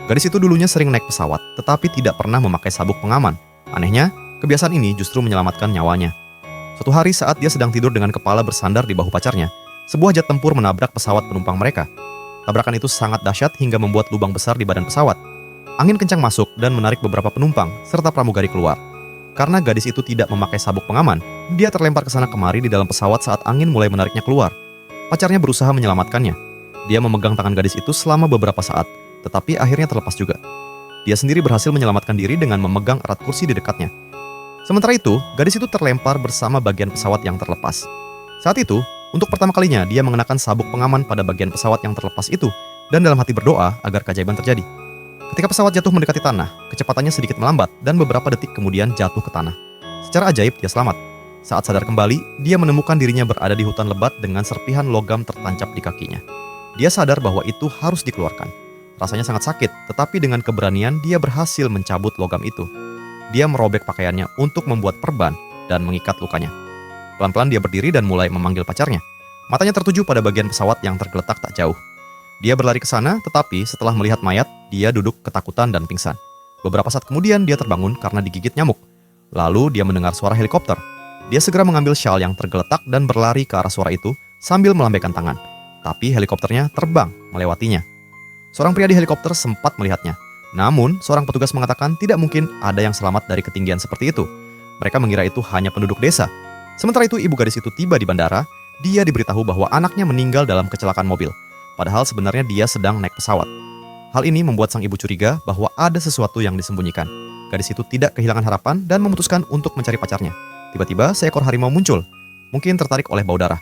Gadis itu dulunya sering naik pesawat, tetapi tidak pernah memakai sabuk pengaman. Anehnya, kebiasaan ini justru menyelamatkan nyawanya. Suatu hari saat dia sedang tidur dengan kepala bersandar di bahu pacarnya, sebuah jet tempur menabrak pesawat penumpang mereka. Tabrakan itu sangat dahsyat hingga membuat lubang besar di badan pesawat. Angin kencang masuk dan menarik beberapa penumpang, serta pramugari keluar. Karena gadis itu tidak memakai sabuk pengaman, dia terlempar ke sana kemari di dalam pesawat saat angin mulai menariknya keluar. Pacarnya berusaha menyelamatkannya. Dia memegang tangan gadis itu selama beberapa saat, tetapi akhirnya terlepas juga. Dia sendiri berhasil menyelamatkan diri dengan memegang erat kursi di dekatnya. Sementara itu, gadis itu terlempar bersama bagian pesawat yang terlepas. Saat itu, untuk pertama kalinya dia mengenakan sabuk pengaman pada bagian pesawat yang terlepas itu, dan dalam hati berdoa agar keajaiban terjadi. Ketika pesawat jatuh mendekati tanah, kecepatannya sedikit melambat dan beberapa detik kemudian jatuh ke tanah. Secara ajaib dia selamat. Saat sadar kembali, dia menemukan dirinya berada di hutan lebat dengan serpihan logam tertancap di kakinya. Dia sadar bahwa itu harus dikeluarkan. Rasanya sangat sakit, tetapi dengan keberanian dia berhasil mencabut logam itu. Dia merobek pakaiannya untuk membuat perban dan mengikat lukanya. Pelan-pelan dia berdiri dan mulai memanggil pacarnya. Matanya tertuju pada bagian pesawat yang tergeletak tak jauh. Dia berlari ke sana, tetapi setelah melihat mayat, dia duduk ketakutan dan pingsan. Beberapa saat kemudian dia terbangun karena digigit nyamuk. Lalu dia mendengar suara helikopter. Dia segera mengambil syal yang tergeletak dan berlari ke arah suara itu sambil melambaikan tangan. Tapi helikopternya terbang melewatinya. Seorang pria di helikopter sempat melihatnya. Namun, seorang petugas mengatakan tidak mungkin ada yang selamat dari ketinggian seperti itu. Mereka mengira itu hanya penduduk desa. Sementara itu, ibu gadis itu tiba di bandara. Dia diberitahu bahwa anaknya meninggal dalam kecelakaan mobil. Padahal sebenarnya dia sedang naik pesawat. Hal ini membuat sang ibu curiga bahwa ada sesuatu yang disembunyikan. Gadis itu tidak kehilangan harapan dan memutuskan untuk mencari pacarnya. Tiba-tiba seekor harimau muncul, mungkin tertarik oleh bau darah.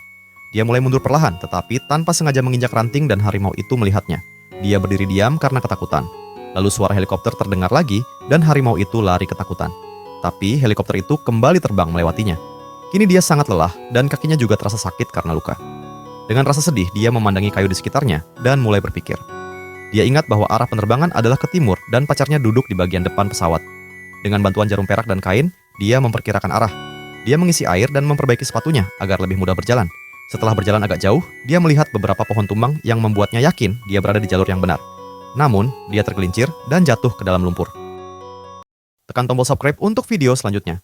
Dia mulai mundur perlahan, tetapi tanpa sengaja menginjak ranting dan harimau itu melihatnya. Dia berdiri diam karena ketakutan. Lalu suara helikopter terdengar lagi dan harimau itu lari ketakutan. Tapi helikopter itu kembali terbang melewatinya. Kini dia sangat lelah dan kakinya juga terasa sakit karena luka. Dengan rasa sedih, dia memandangi kayu di sekitarnya dan mulai berpikir. Dia ingat bahwa arah penerbangan adalah ke timur dan pacarnya duduk di bagian depan pesawat. Dengan bantuan jarum perak dan kain, dia memperkirakan arah. Dia mengisi air dan memperbaiki sepatunya agar lebih mudah berjalan. Setelah berjalan agak jauh, dia melihat beberapa pohon tumbang yang membuatnya yakin dia berada di jalur yang benar. Namun, dia tergelincir dan jatuh ke dalam lumpur. Tekan tombol subscribe untuk video selanjutnya.